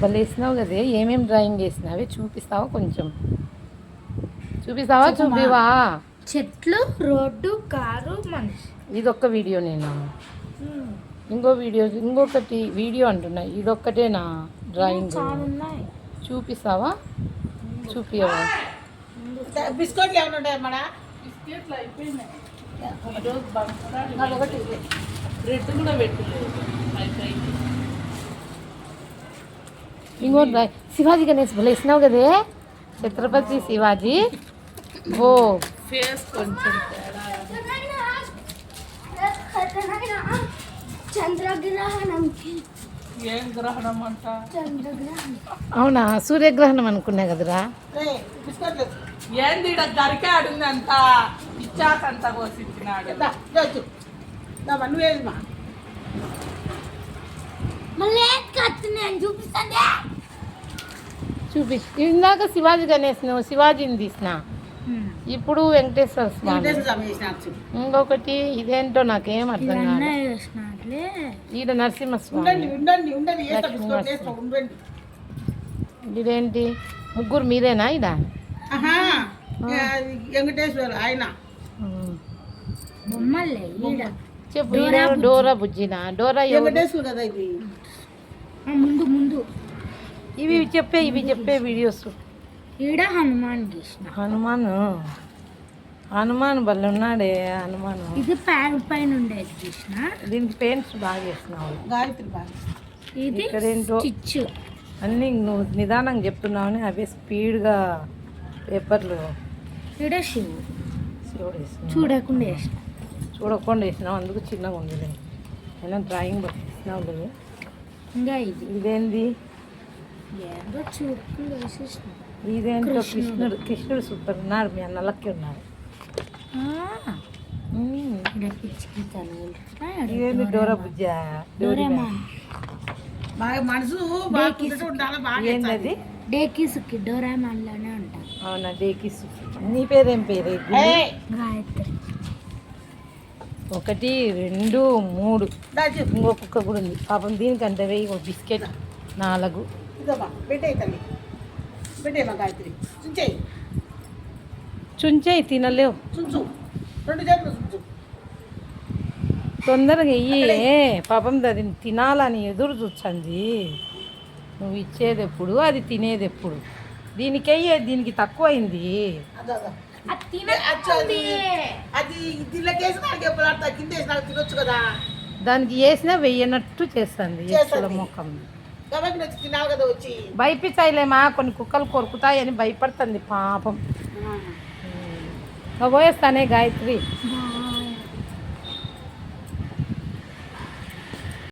వాళ్ళు వేసినావు కదే ఏమేమి డ్రాయింగ్ వేసినావే చూపిస్తావా కొంచెం చూపిస్తావా చూపివా చెట్లు రోడ్డు కారు మనిషి ఇదొక్క వీడియో నేను ఇంకొకటి వీడియో అంటున్నా ఇదొక్కటేనా డ్రాయింగ్ చూపిస్తావా చూపియవా బిస్కెట్లు ఏమైనా ఉంటాయి మన బిస్కెట్లు అయిపోయినాయి అదొకటి బ్రెడ్ కూడా పెట్టలేదు ఇంకో శివాజీ గణేష్ భలే వేసినావు కదే ఛత్రపతి శివాజీ ఓ ఫేస్ కొంచెం తేడా చంద్రగ్రహణం ఏం గ్రహణం అంట చంద్రగ్రహణం అవునా సూర్యగ్రహణం అనుకున్నా కదరా బిస్కెట్లు ఏంది ఈడ దరికాడుంది అంత ఇచ్చాకంత కోసిచ్చినాడు నువ్వేమా మళ్ళీ కత్తి నేను చూపిస్తాను చూపి ఇందాక శివాజీ గణేష్ నువ్వు శివాజీని తీసిన ఇప్పుడు వెంకటేశ్వర స్వామి ఇంకొకటి ఇదేంటో నాకేం అర్థం కాదు ఈడ నరసింహస్వామి ఇదేంటి ముగ్గురు మీరేనా ఈడ వెంకటేశ్వర ఆయన బొమ్మలే ఈడ చెప్పు ఈడెవరు? డోరా బుజ్జినా డోరా ఎవరు? వెంకటేశ్వర కదా ఇది ముందు ముందు ఇవి చెప్పే వీడియోస్ ఈడ హనుమాన్ గీసిన హనుమాన్ బల్ల ఉన్నాడే హనుమాన్ ఇది ప్యాన్ పైన ఉండేది గీసిన దీనికి పెయింట్స్ బాగా వేసినావు గాయత్రి బాగా ఇది ఇక్కడేంటో స్టిచ్ అన్నీ నువ్వు నిదానంగా చెప్తున్నావని అవి స్పీడ్గా పేపర్లు ఈడ శివు శివుడు వేసినావు చూడకుండా వేసిన చూడకుండా వేసినావు అందుకు చిన్నగా ఉంది అయినా డ్రాయింగ్ వేసినావు లేదు ఇంకా ఇది ఇదేంది ఏందో చూడకుండా వేసేసిన ఇదేంటో కృష్ణుడు సూపర్ ఉన్నాడు మీ అన్నలకి ఉన్నాడు ఈడ పిచ్చికి ఇదేంటి డోరా బుజ్జా డోరేమాన్ బాగా మనసు బాగా ఉండాలి బాగా ఏంటది డేకీసుకి డోరేమాన్ లోనే ఉంటాం అవునా డేకి నీ పేరేం పేరు గాయత్రి 1 2 3 ఇంకొక కూడా ఉంది పాపం దీనికంటే వెయ్యి ఒక బిస్కెట్ 4 ఇదమ్మా పెట్టే తల్లి పెట్టేమా గాయత్రి చుంచేయి చుంచేయి తినలేవు చుంచు 2 చేతులు చుంచు తొందరగా ఇయ్యి పాపం అది తినాలని ఎదురు చూస్తుంది నువ్వు ఇచ్చేది ఎప్పుడు అది తినేది ఎప్పుడు దీనికి తక్కువ అయింది అది దీనిలోకేసి నాకు ఎప్పుడు కింద వేసి నాకు తినొచ్చు కదా దానికి వేసినా వెయ్యనట్టు చేస్తుంది ఎచ్చుల ముఖం కాబట్టి వచ్చి తినాలి కదా వచ్చి భయపించాయిలేమా కొన్ని కుక్కలు కొరుకుతాయని భయపడుతుంది పాపం పోయేస్తానే గాయత్రి